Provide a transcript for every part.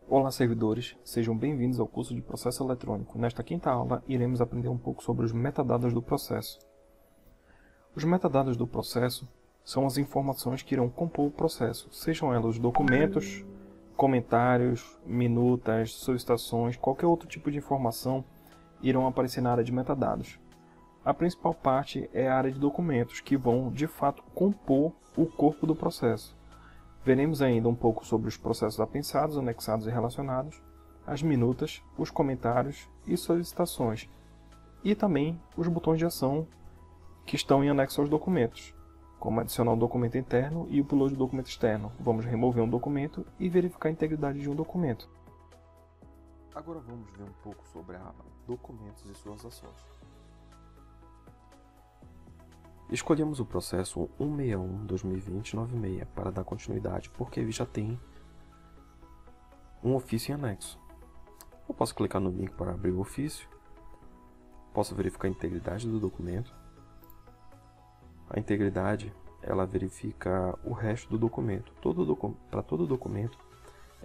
Olá, servidores, sejam bem-vindos ao curso de Processo Eletrônico. Nesta quinta aula, iremos aprender um pouco sobre os metadados do processo. Os metadados do processo são as informações que irão compor o processo, sejam elas documentos, comentários, minutas, solicitações, qualquer outro tipo de informação irão aparecer na área de metadados. A principal parte é a área de documentos, que vão, de fato, compor o corpo do processo. Veremos ainda um pouco sobre os processos apensados, anexados e relacionados, as minutas, os comentários e solicitações, e também os botões de ação que estão em anexo aos documentos, como adicionar um documento interno e o upload do documento externo. Vamos remover um documento e verificar a integridade de um documento. Agora vamos ver um pouco sobre a aba Documentos e suas ações. Escolhemos o processo 161-2020-96 para dar continuidade, porque ele já tem um ofício em anexo. Eu posso clicar no link para abrir o ofício, posso verificar a integridade do documento. A integridade, ela verifica o resto do documento. Para todo documento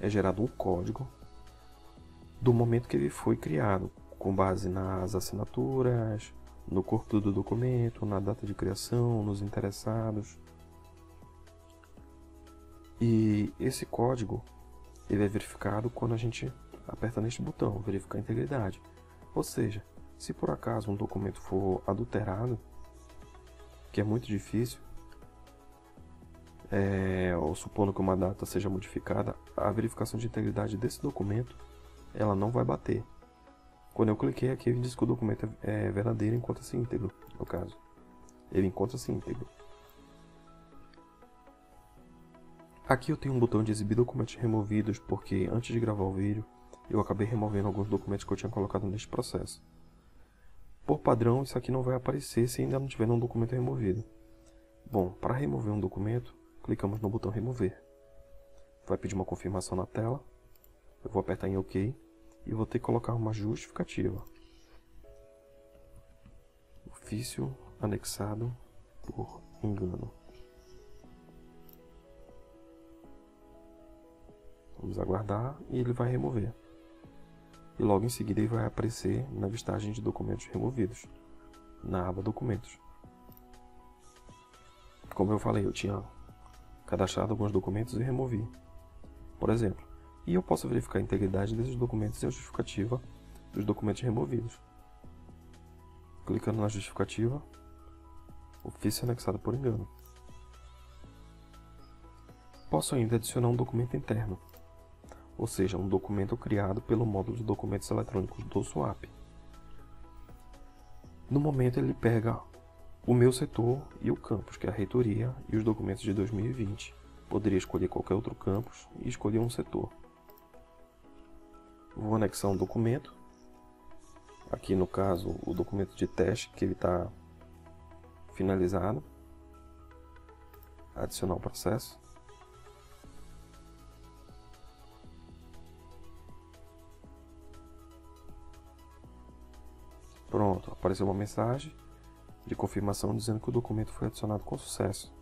é gerado um código do momento que ele foi criado, com base nas assinaturas, no corpo do documento, na data de criação, nos interessados. E esse código ele é verificado quando a gente aperta neste botão, verificar a integridade. Ou seja, se por acaso um documento for adulterado, que é muito difícil, ou supondo que uma data seja modificada, a verificação de integridade desse documento ela não vai bater. Quando eu cliquei aqui, ele diz que o documento é verdadeiro e encontra-se íntegro, no caso. Ele encontra-se íntegro. Aqui eu tenho um botão de exibir documentos removidos, porque antes de gravar o vídeo, eu acabei removendo alguns documentos que eu tinha colocado neste processo. Por padrão, isso aqui não vai aparecer se ainda não tiver um documento removido. Bom, para remover um documento, clicamos no botão remover. Vai pedir uma confirmação na tela. Eu vou apertar em OK. E vou ter que colocar uma justificativa. Ofício anexado por engano. Vamos aguardar e ele vai remover. E logo em seguida ele vai aparecer na listagem de documentos removidos, na aba Documentos. Como eu falei, eu tinha cadastrado alguns documentos e removi. Por exemplo, e eu posso verificar a integridade desses documentos e a justificativa dos documentos removidos. Clicando na justificativa, ofício anexado por engano. Posso ainda adicionar um documento interno, ou seja, um documento criado pelo módulo de documentos eletrônicos do SWAP. No momento ele pega o meu setor e o campus, que é a reitoria, e os documentos de 2020. Poderia escolher qualquer outro campus e escolher um setor. Vou anexar um documento, aqui no caso o documento de teste, que ele está finalizado, adicionar o processo, pronto, apareceu uma mensagem de confirmação dizendo que o documento foi adicionado com sucesso.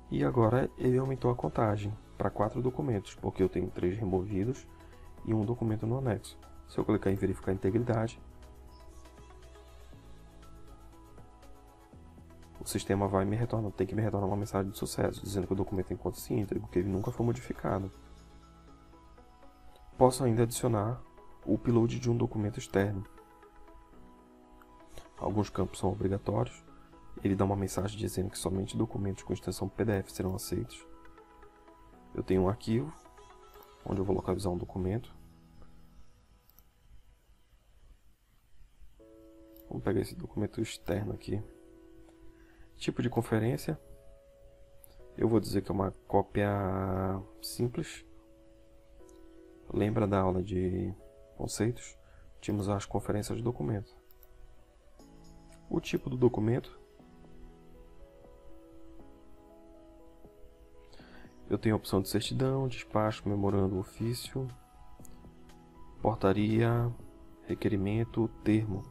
E agora ele aumentou a contagem para 4 documentos, porque eu tenho 3 removidos e um documento no anexo. Se eu clicar em verificar a integridade, o sistema tem que me retornar uma mensagem de sucesso, dizendo que o documento encontra-se íntegro, que ele nunca foi modificado. Posso ainda adicionar o upload de um documento externo. Alguns campos são obrigatórios. Ele dá uma mensagem dizendo que somente documentos com extensão PDF serão aceitos. Eu tenho um arquivo, onde eu vou localizar um documento. Vamos pegar esse documento externo aqui. Tipo de conferência. Eu vou dizer que é uma cópia simples. Lembra da aula de conceitos? Tínhamos as conferências de documento. O tipo do documento. Eu tenho a opção de certidão, despacho, memorando, ofício, portaria, requerimento, termo.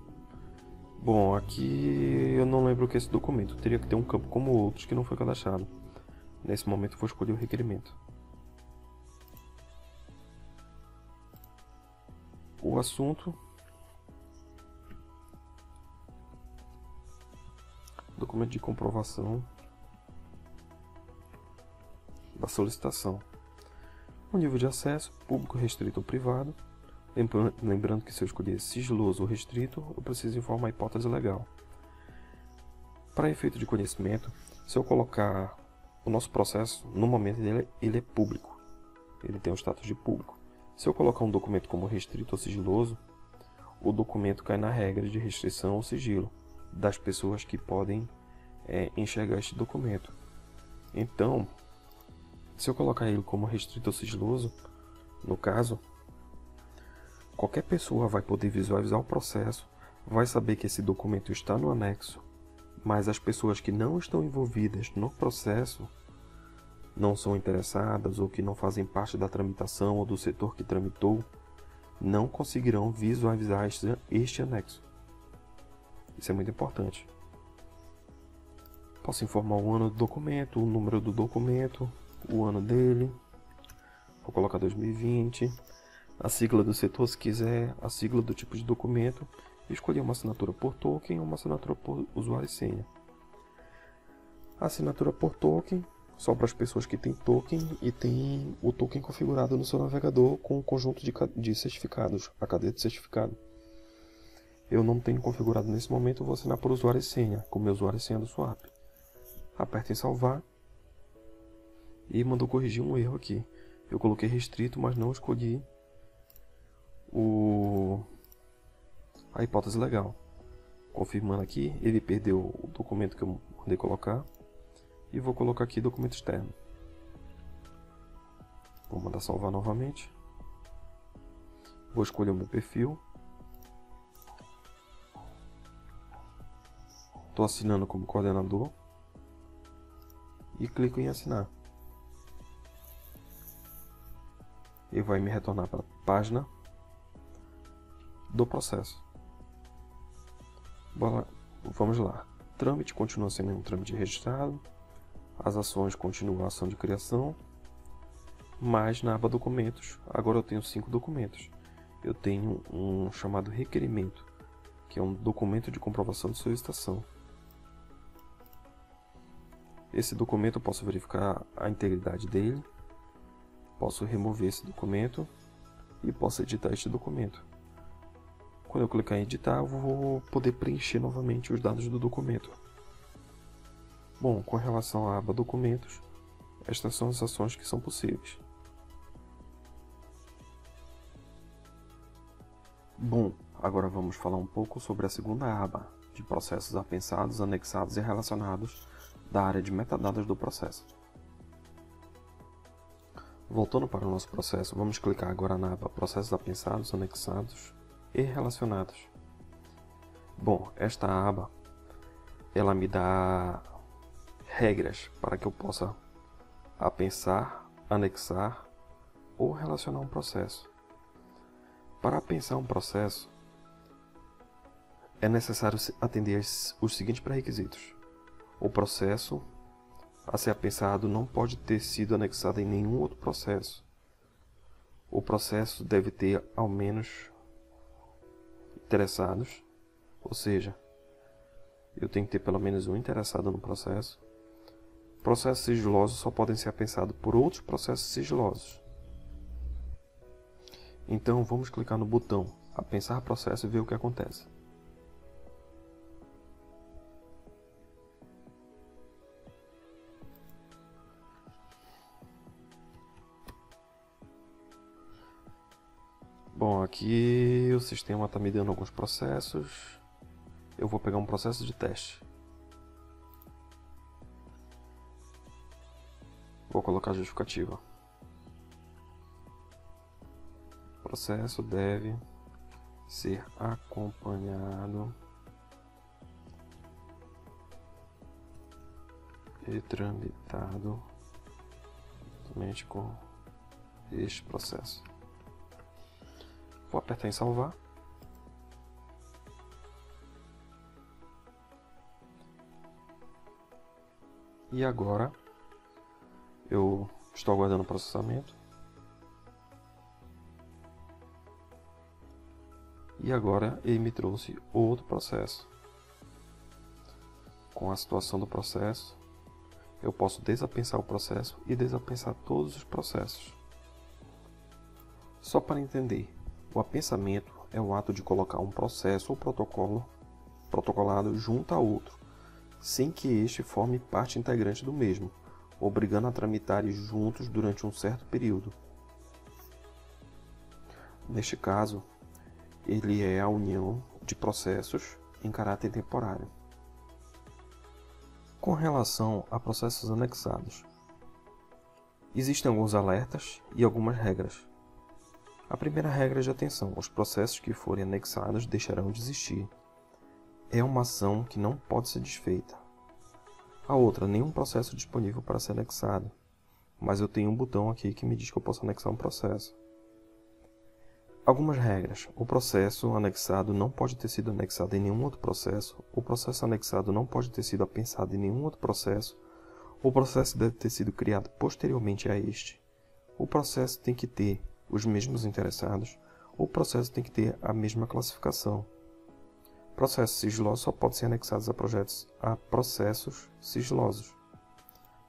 Bom, aqui eu não lembro o que é esse documento. Teria que ter um campo como outros que não foi cadastrado. Nesse momento eu vou escolher o requerimento. o assunto, documento de comprovação da solicitação, o nível de acesso, público, restrito ou privado. Lembrando que se eu escolher sigiloso ou restrito, eu preciso informar a hipótese legal. Para efeito de conhecimento, se eu colocar o nosso processo, no momento ele é público, ele tem o status de público. Se eu colocar um documento como restrito ou sigiloso, o documento cai na regra de restrição ou sigilo das pessoas que podem enxergar este documento. Então, se eu colocar ele como restrito ou sigiloso, no caso, qualquer pessoa vai poder visualizar o processo, vai saber que esse documento está no anexo, mas as pessoas que não estão envolvidas no processo, não são interessadas ou que não fazem parte da tramitação ou do setor que tramitou, não conseguirão visualizar este anexo. Isso é muito importante. Posso informar o ano do documento, o número do documento, o ano dele. Vou colocar 2020. A sigla do setor, se quiser, a sigla do tipo de documento. E escolher uma assinatura por token ou uma assinatura por usuário e senha. A assinatura por token, só para as pessoas que têm token e têm o token configurado no seu navegador com o conjunto de certificados, a cadeia de certificado. Eu não tenho configurado nesse momento, eu vou assinar por usuário e senha, com o meu usuário e senha do Swap. Aperto em salvar e mandou corrigir um erro aqui. Eu coloquei restrito, mas não escolhi a hipótese legal. Confirmando aqui, ele perdeu o documento que eu mandei colocar. E vou colocar aqui documento externo. Vou mandar salvar novamente. Vou escolher o meu perfil. Estou assinando como coordenador. E clico em assinar. E vai me retornar para a página do processo. Vamos lá. Trâmite continua sendo um trâmite registrado. As ações continuam a ação de criação. Mas na aba documentos, agora eu tenho 5 documentos. Eu tenho um chamado requerimento, que é um documento de comprovação de solicitação. Esse documento eu posso verificar a integridade dele. Posso remover esse documento e posso editar este documento. Quando eu clicar em editar, eu vou poder preencher novamente os dados do documento. Bom, com relação à aba documentos, estas são as ações que são possíveis. Bom, agora vamos falar um pouco sobre a segunda aba de processos apensados, anexados e relacionados da área de metadados do processo. Voltando para o nosso processo, vamos clicar agora na aba Processos apensados, anexados e relacionados. Bom, esta aba ela me dá regras para que eu possa apensar, anexar ou relacionar um processo. Para apensar um processo, é necessário atender os seguintes pré-requisitos. O processo a ser apensado não pode ter sido anexado em nenhum outro processo. O processo deve ter ao menos interessados, ou seja, eu tenho que ter pelo menos um interessado no processo. Processos sigilosos só podem ser apensados por outros processos sigilosos. Então vamos clicar no botão Apensar processo e ver o que acontece. Bom, aqui o sistema está me dando alguns processos. Eu vou pegar um processo de teste. Vou colocar a justificativa. O processo deve ser acompanhado e tramitado somente com este processo. Vou apertar em salvar. E agora eu estou aguardando o processamento. E agora ele me trouxe outro processo. Com a situação do processo, eu posso desapensar o processo e desapensar todos os processos. Só para entender, o apensamento é o ato de colocar um processo ou protocolado junto a outro, sem que este forme parte integrante do mesmo, obrigando a tramitarem juntos durante um certo período. Neste caso, ele é a união de processos em caráter temporário. Com relação a processos anexados, existem alguns alertas e algumas regras. A primeira regra é de atenção: os processos que forem anexados deixarão de existir. É uma ação que não pode ser desfeita. A outra, nenhum processo disponível para ser anexado, mas eu tenho um botão aqui que me diz que eu posso anexar um processo. Algumas regras: o processo anexado não pode ter sido anexado em nenhum outro processo, o processo anexado não pode ter sido apensado em nenhum outro processo, o processo deve ter sido criado posteriormente a este, o processo tem que ter os mesmos interessados, o processo tem que ter a mesma classificação. Processos sigilosos só podem ser anexados a processos sigilosos.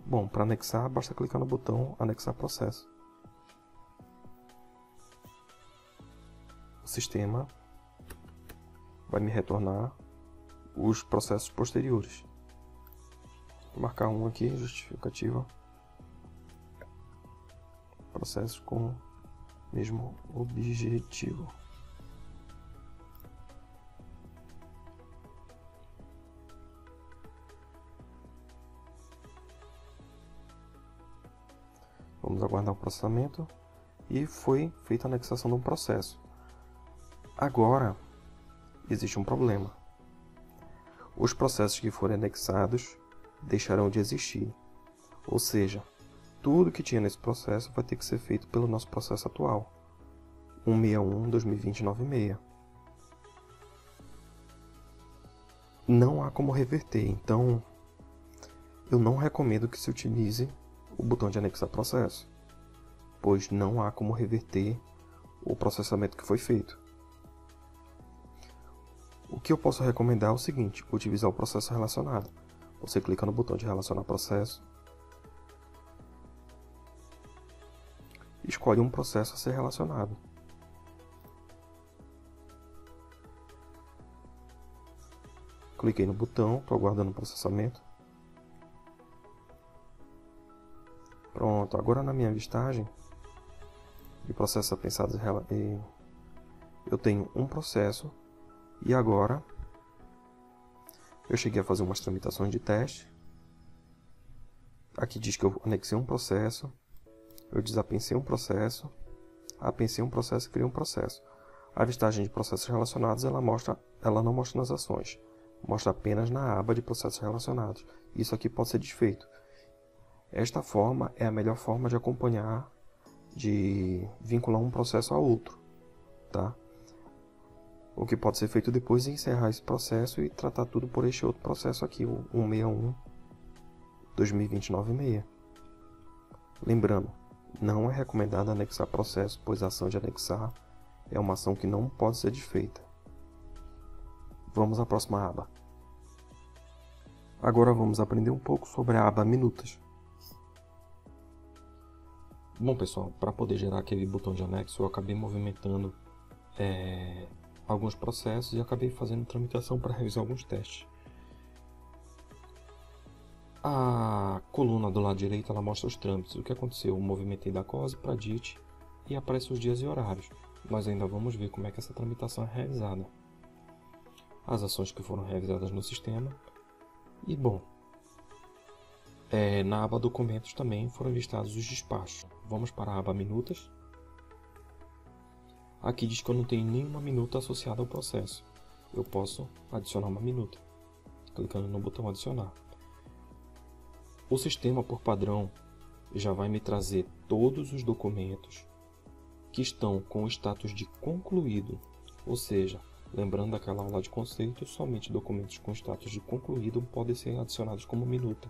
Bom, para anexar, basta clicar no botão Anexar processo. O sistema vai me retornar os processos posteriores. Vou marcar um aqui, justificativa. Processos com mesmo objetivo. Vamos aguardar o processamento e foi feita a anexação de um processo. Agora, existe um problema. Os processos que forem anexados deixarão de existir. Ou seja, tudo que tinha nesse processo vai ter que ser feito pelo nosso processo atual, 161/2020-96. Não há como reverter, então eu não recomendo que se utilize o botão de anexar processo, pois não há como reverter o processamento que foi feito. O que eu posso recomendar é o seguinte: utilizar o processo relacionado. Você clica no botão de relacionar processo, escolhe um processo a ser relacionado. Cliquei no botão, estou aguardando o processamento. Pronto, agora na minha listagem de processos apensados, eu tenho um processo e agora eu cheguei a fazer umas tramitações de teste. Aqui diz que eu anexei um processo, eu desapensei um processo, apensei um processo e criei um processo. A listagem de processos relacionados ela não mostra nas ações, mostra apenas na aba de processos relacionados. Isso aqui pode ser desfeito. Esta forma é a melhor forma de acompanhar, de vincular um processo a outro, tá? O que pode ser feito depois é encerrar esse processo e tratar tudo por este outro processo aqui, o 161/2020-96. Lembrando, não é recomendado anexar processo, pois a ação de anexar é uma ação que não pode ser desfeita. Vamos à próxima aba. Agora vamos aprender um pouco sobre a aba Minutas. Bom pessoal, para poder gerar aquele botão de anexo, eu acabei movimentando alguns processos e acabei fazendo tramitação para revisar alguns testes. A coluna do lado direito ela mostra os trâmites. O que aconteceu? Eu movimentei da COSE para DIT e aparece os dias e horários. Nós ainda vamos ver como é que essa tramitação é realizada. As ações que foram realizadas no sistema. E bom, na aba Documentos também foram listados os despachos. Vamos para a aba Minutas. Aqui diz que eu não tenho nenhuma minuta associada ao processo. Eu posso adicionar uma minuta, clicando no botão Adicionar. O sistema, por padrão, já vai me trazer todos os documentos que estão com o status de concluído. Ou seja, lembrando daquela aula de conceitos, somente documentos com status de concluído podem ser adicionados como minuta.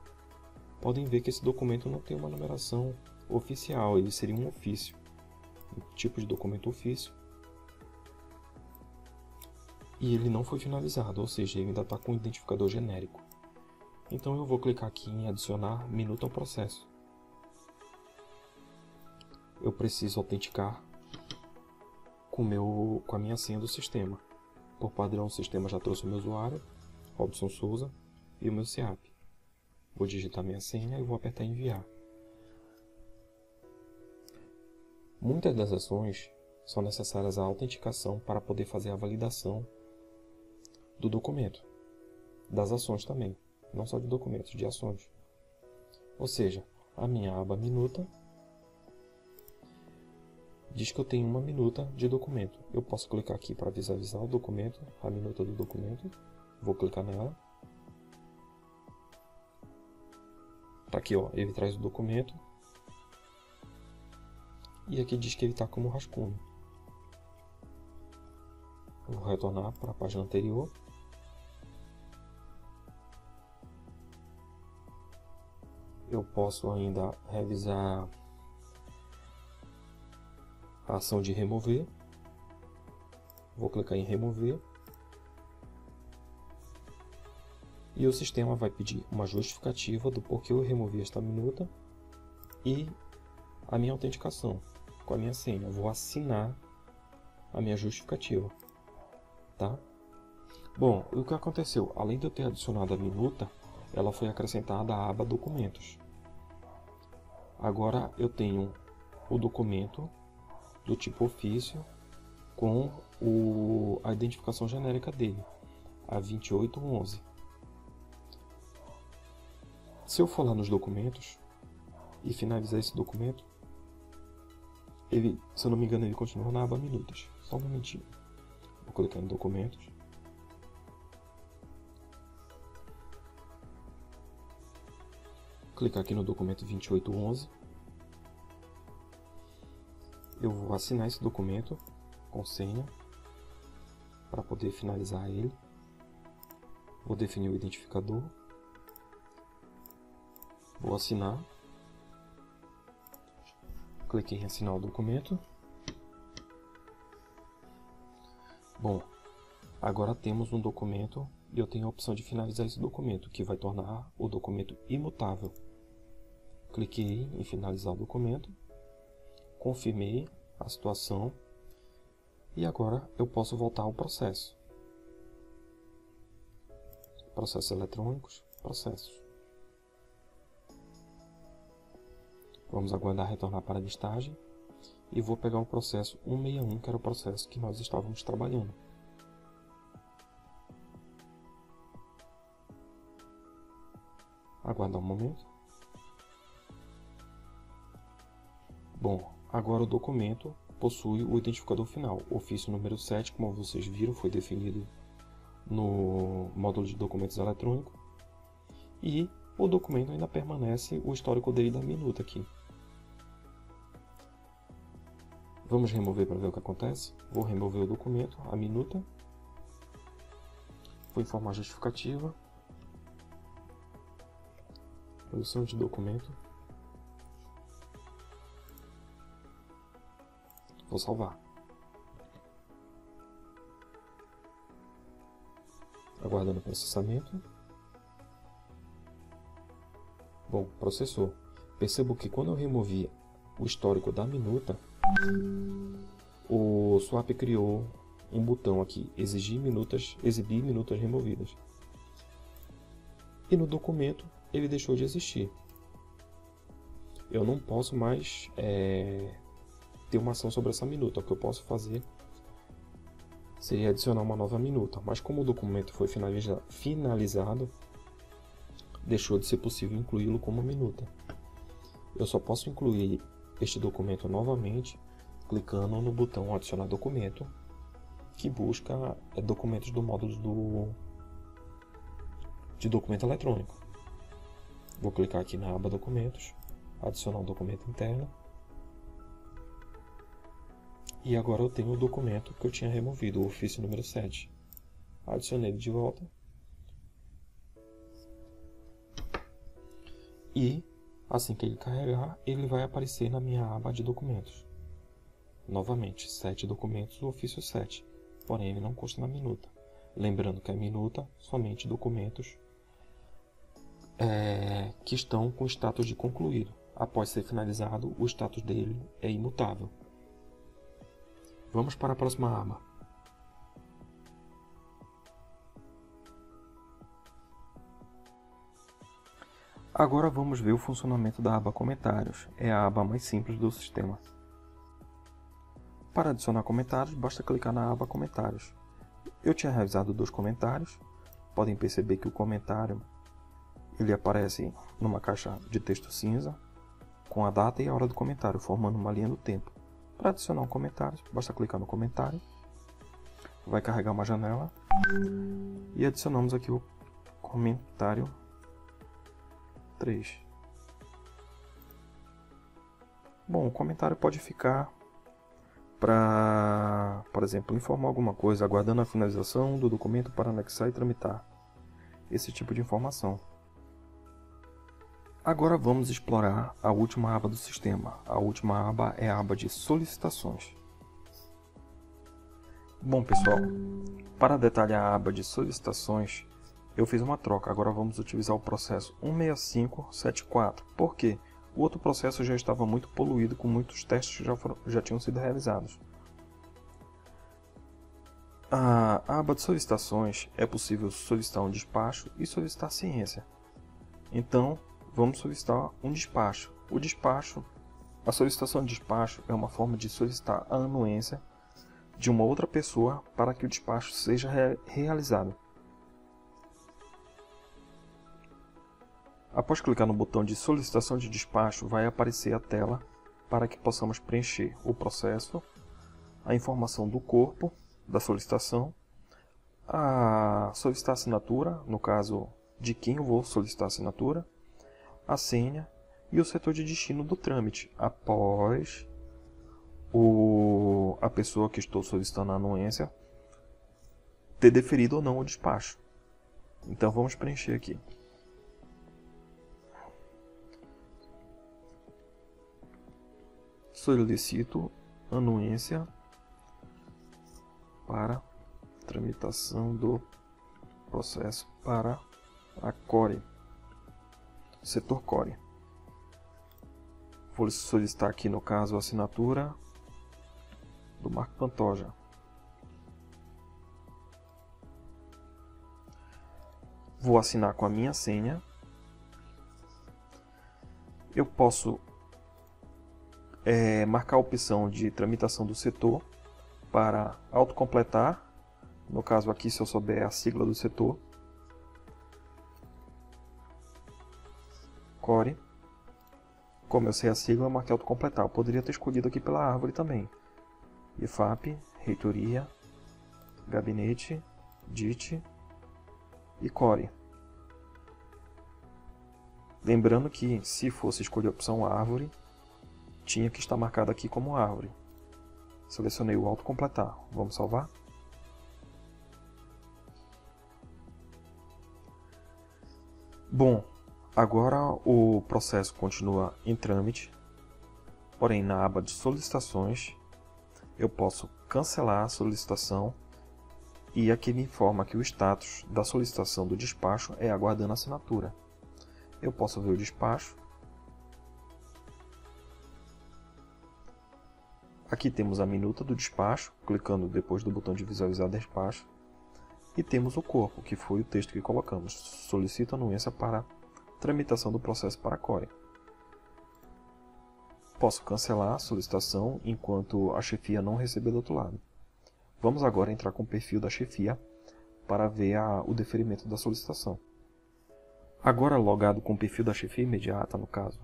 Podem ver que esse documento não tem uma numeração oficial, ele seria um ofício. Um tipo de documento ofício. e ele não foi finalizado, ou seja, ele ainda está com o identificador genérico. Então eu vou clicar aqui em adicionar minuta ao processo. Eu preciso autenticar com a minha senha do sistema. Por padrão, o sistema já trouxe o meu usuário, Robson Souza, e o meu CIAP. Vou digitar minha senha e vou apertar enviar. Muitas das ações são necessárias a autenticação para poder fazer a validação do documento, das ações também, não só de documentos, de ações. Ou seja, a minha aba minuta diz que eu tenho uma minuta de documento. Eu posso clicar aqui para visualizar o documento, a minuta do documento. Vou clicar nela. Tá aqui, ó, ele traz o documento. E aqui diz que ele está como rascunho. Eu vou retornar para a página anterior. Eu posso ainda revisar a ação de remover. Vou clicar em remover. E o sistema vai pedir uma justificativa do porquê eu removi esta minuta e a minha autenticação com a minha senha. Eu vou assinar a minha justificativa, tá? Bom, o que aconteceu? Além de eu ter adicionado a minuta, ela foi acrescentada à aba documentos. Agora eu tenho o documento do tipo ofício com a identificação genérica dele, a 2811. Se eu for lá nos documentos e finalizar esse documento, ele, se eu não me engano, ele continua na aba minutas. Só um momentinho. Vou clicar em documentos. Clicar aqui no documento 2811. Eu vou assinar esse documento com senha para poder finalizar ele. Vou definir o identificador. Vou assinar. Cliquei em assinar o documento. Bom, agora temos um documento e eu tenho a opção de finalizar esse documento, que vai tornar o documento imutável. Cliquei em finalizar o documento. Confirmei a situação e agora eu posso voltar ao processo. Processos eletrônicos, processos. Vamos aguardar retornar para a listagem e vou pegar o processo 161, que era o processo que nós estávamos trabalhando. Aguardar um momento. Bom, agora o documento possui o identificador final. Ofício número 7, como vocês viram, foi definido no módulo de documentos eletrônicos. E o documento ainda permanece o histórico dele da minuta aqui. Vamos remover para ver o que acontece. Vou remover o documento, a minuta. Vou informar a justificativa. Produção de documento. Vou salvar. Aguardando o processamento. Bom, processou. Percebo que quando eu removi o histórico da minuta, o Swap criou um botão aqui, exibir minutas removidas. E no documento ele deixou de existir. Eu não posso mais ter uma ação sobre essa minuta. O que eu posso fazer seria adicionar uma nova minuta, mas como o documento foi finalizado, deixou de ser possível incluí-lo como minuta. Eu só posso incluir este documento novamente clicando no botão adicionar documento, que busca documentos do módulo de documento eletrônico. Vou clicar aqui na aba documentos, adicionar um documento interno. E agora eu tenho o documento que eu tinha removido, o ofício número 7. Adicionei ele de volta. E assim que ele carregar, ele vai aparecer na minha aba de documentos. Novamente, 7 documentos, o ofício 7. Porém, ele não consta na minuta. Lembrando que a minuta somente documentos que estão com status de concluído. Após ser finalizado, o status dele é imutável. Vamos para a próxima aba. Agora vamos ver o funcionamento da aba Comentários. É a aba mais simples do sistema. Para adicionar comentários, basta clicar na aba Comentários. Eu tinha revisado 2 comentários. Podem perceber que o comentário ele aparece numa caixa de texto cinza, com a data e a hora do comentário, formando uma linha do tempo. Para adicionar um comentário, basta clicar no comentário. Vai carregar uma janela. E adicionamos aqui o comentário 3. Bom, o comentário pode ficar para, por exemplo, informar alguma coisa, aguardando a finalização do documento para anexar e tramitar. Esse tipo de informação. Agora vamos explorar a última aba do sistema. A última aba é a aba de solicitações. Bom, pessoal, para detalhar a aba de solicitações, eu fiz uma troca. Agora vamos utilizar o processo 16574. Por quê? O outro processo já estava muito poluído, com muitos testes que já tinham sido realizados. A aba de solicitações é possível solicitar um despacho e solicitar ciência. Então, vamos solicitar um despacho. A solicitação de despacho é uma forma de solicitar a anuência de uma outra pessoa para que o despacho seja realizado. Após clicar no botão de solicitação de despacho, vai aparecer a tela para que possamos preencher o processo, a informação do corpo da solicitação, solicitar a assinatura, no caso de quem eu vou solicitar a assinatura, a senha e o setor de destino do trâmite, após a pessoa que estou solicitando a anuência ter deferido ou não o despacho. Então vamos preencher aqui. Solicito anuência para tramitação do processo para a Core, setor Core. Vou solicitar aqui, no caso, a assinatura do Marco Pantoja. Vou assinar com a minha senha. Eu posso marcar a opção de tramitação do setor para autocompletar. No caso aqui, se eu souber a sigla do setor. Core. Como eu sei a sigla, eu marquei autocompletar. Eu poderia ter escolhido aqui pela árvore também. IFAP, Reitoria, Gabinete, DIT e Core. Lembrando que, se fosse escolher a opção árvore, tinha que estar marcado aqui como árvore. Selecionei o autocompletar. Vamos salvar? Bom, agora o processo continua em trâmite, porém na aba de solicitações eu posso cancelar a solicitação e aqui me informa que o status da solicitação do despacho é aguardando assinatura. Eu posso ver o despacho. Aqui temos a minuta do despacho, clicando depois do botão de visualizar despacho. E temos o corpo, que foi o texto que colocamos. Solicito anuência para tramitação do processo para a Core. Posso cancelar a solicitação enquanto a chefia não receber do outro lado. Vamos agora entrar com o perfil da chefia para ver o deferimento da solicitação. Agora logado com o perfil da chefia imediata, no caso,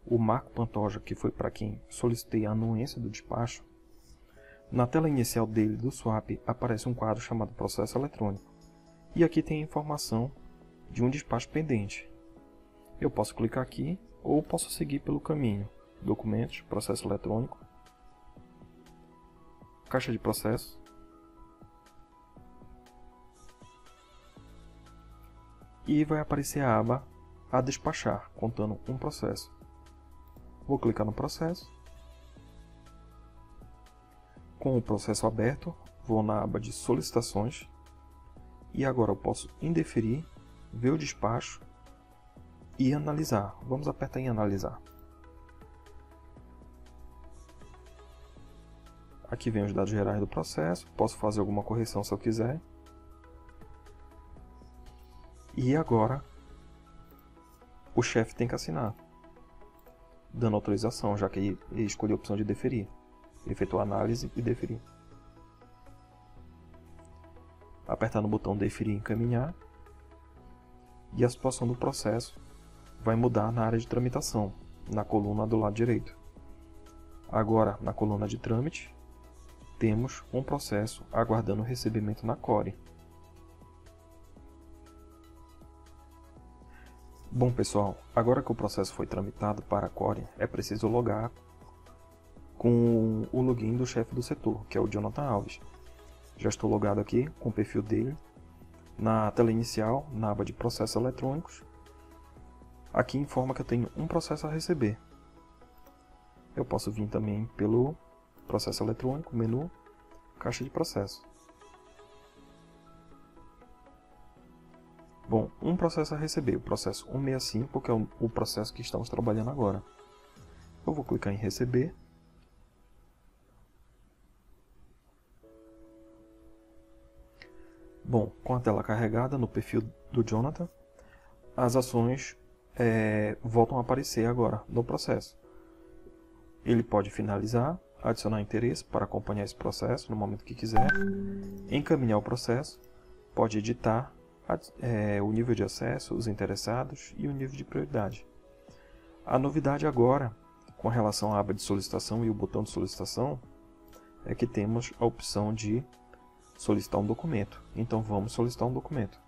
o Marco Pantoja, que foi para quem solicitei a anuência do despacho, na tela inicial dele do swap aparece um quadro chamado Processo Eletrônico. E aqui tem a informação de um despacho pendente. Eu posso clicar aqui ou posso seguir pelo caminho. Documentos, Processo Eletrônico, Caixa de Processos. E vai aparecer a aba a despachar, contando um processo. Vou clicar no processo. Com o processo aberto, vou na aba de solicitações E agora eu posso indeferir, ver o despacho e analisar. Vamos apertar em analisar. Aqui vem os dados gerais do processo, posso fazer alguma correção se eu quiser. E agora o chefe tem que assinar, dando autorização, já que ele escolheu a opção de deferir. Efetuar análise e deferir. Apertar no botão deferir e encaminhar. E a situação do processo vai mudar na área de tramitação, na coluna do lado direito. Agora, na coluna de trâmite, temos um processo aguardando recebimento na Core. Bom pessoal, agora que o processo foi tramitado para a Core, é preciso logar com o login do chefe do setor, que é o Jonathan Alves. Já estou logado aqui com o perfil dele. Na tela inicial, na aba de processos eletrônicos, aqui informa que eu tenho um processo a receber. Eu posso vir também pelo processo eletrônico, menu, caixa de processo. Bom, um processo a receber, o processo 165, que é o processo que estamos trabalhando agora. Eu vou clicar em receber. Bom, com a tela carregada no perfil do Jonathan, as ações voltam a aparecer agora no processo. Ele pode finalizar, adicionar interesse para acompanhar esse processo no momento que quiser, encaminhar o processo, pode editar o nível de acesso, os interessados e o nível de prioridade. A novidade agora, com relação à aba de solicitação e o botão de solicitação, é que temos a opção de solicitar um documento. Então vamos solicitar um documento.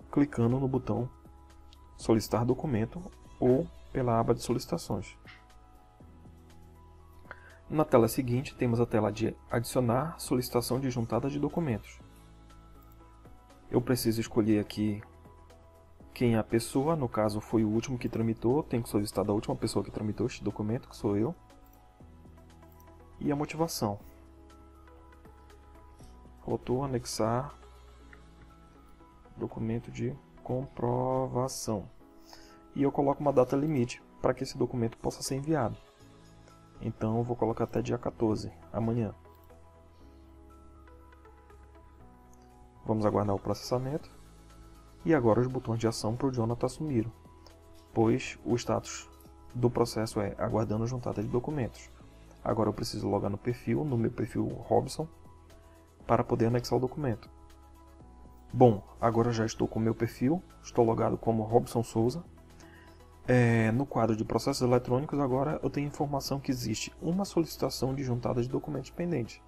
Clicando no botão solicitar documento ou pela aba de solicitações. Na tela seguinte temos a tela de adicionar solicitação de juntada de documentos. Eu preciso escolher aqui quem é a pessoa, no caso foi o último que tramitou, tenho que solicitar da última pessoa que tramitou este documento, que sou eu. E a motivação. Faltou anexar documento de comprovação. E eu coloco uma data limite para que esse documento possa ser enviado. Então eu vou colocar até dia 14, amanhã. Vamos aguardar o processamento. E agora os botões de ação para o Jonathan assumiram, pois o status do processo é aguardando juntada de documentos. Agora eu preciso logar no perfil, no meu perfil Robson, para poder anexar o documento. Bom, agora já estou com o meu perfil, estou logado como Robson Souza. No quadro de processos eletrônicos agora eu tenho informação que existe uma solicitação de juntada de documentos pendente.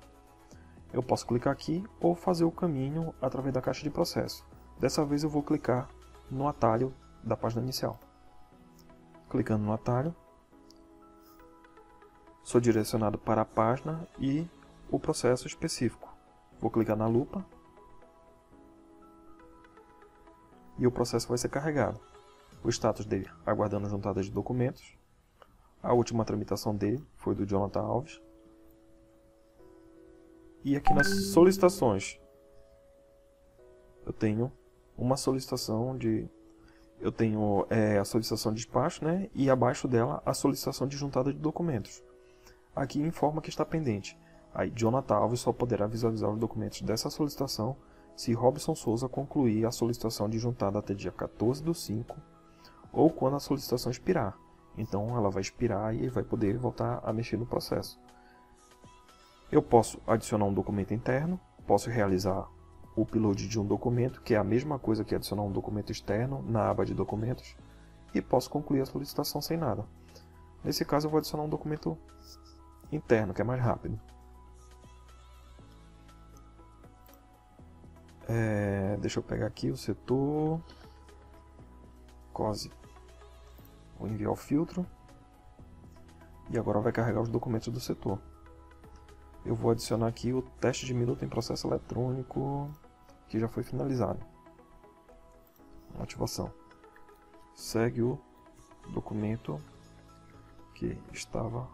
Eu posso clicar aqui ou fazer o caminho através da caixa de processo. Dessa vez eu vou clicar no atalho da página inicial. Clicando no atalho, sou direcionado para a página e o processo específico. Vou clicar na lupa e o processo vai ser carregado. O status dele, aguardando juntada de documentos. A última tramitação dele foi do Jonathan Alves. E aqui nas solicitações, eu tenho uma solicitação de... Eu tenho a solicitação de despacho, né? E abaixo dela a solicitação de juntada de documentos. Aqui informa que está pendente. Aí Jonathan Alves só poderá visualizar os documentos dessa solicitação se Robson Souza concluir a solicitação de juntada até dia 14/5 ou quando a solicitação expirar. Então ela vai expirar e ele vai poder voltar a mexer no processo. Eu posso adicionar um documento interno, posso realizar o upload de um documento, que é a mesma coisa que adicionar um documento externo na aba de documentos, e posso concluir a solicitação sem nada. Nesse caso eu vou adicionar um documento interno, que é mais rápido. Deixa eu pegar aqui o setor COSE. Vou enviar o filtro. E agora vai carregar os documentos do setor. Eu vou adicionar aqui o teste de minuto em processo eletrônico, que já foi finalizado. Ativação. Segue o documento que estava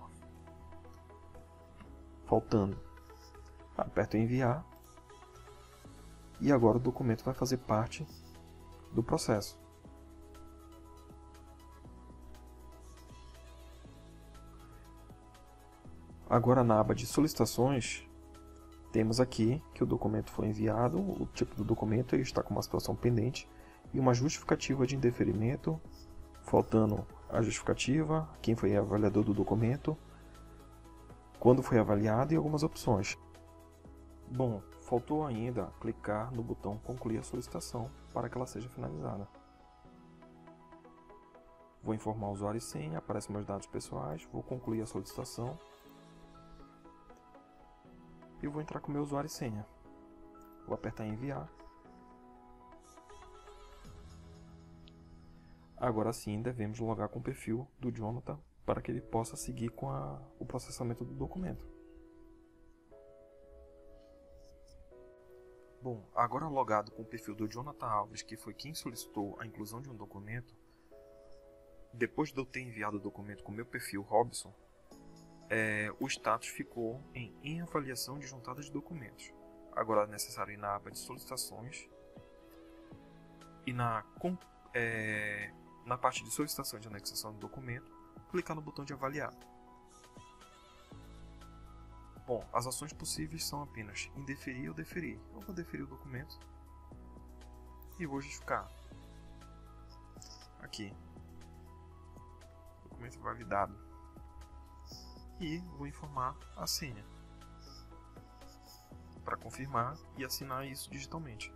faltando. Aperto em enviar. E agora o documento vai fazer parte do processo. Agora na aba de solicitações, temos aqui que o documento foi enviado, o tipo do documento está com uma situação pendente e uma justificativa de indeferimento, faltando a justificativa, quem foi avaliador do documento, quando foi avaliado e algumas opções. Bom, faltou ainda clicar no botão concluir a solicitação para que ela seja finalizada. Vou informar o usuário e senha, aparecem meus dados pessoais, vou concluir a solicitação. E vou entrar com meu usuário e senha. Vou apertar em enviar. Agora sim devemos logar com o perfil do Jonathan para que ele possa seguir com o processamento do documento. Bom, agora logado com o perfil do Jonathan Alves, que foi quem solicitou a inclusão de um documento, depois de eu ter enviado o documento com o meu perfil Robson, o status ficou em avaliação de juntada de documentos. Agora é necessário ir na aba de solicitações e na parte de solicitação de anexação do documento, clicar no botão de avaliar. Bom, as ações possíveis são apenas indeferir ou deferir. Eu vou deferir o documento e vou justificar. Aqui, documento validado. E vou informar a senha para confirmar e assinar isso digitalmente.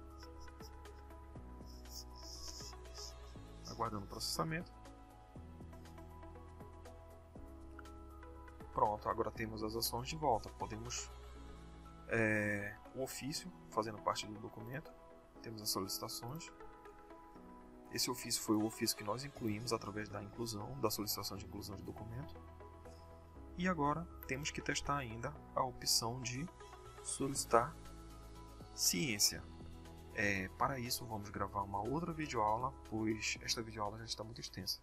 Aguardando o processamento. Pronto, agora temos as ações de volta. Podemos o ofício fazendo parte do documento. Temos as solicitações. Esse ofício foi o ofício que nós incluímos através da solicitação de inclusão de documento. E agora temos que testar ainda a opção de solicitar ciência. Para isso vamos gravar uma outra videoaula, pois esta videoaula já está muito extensa.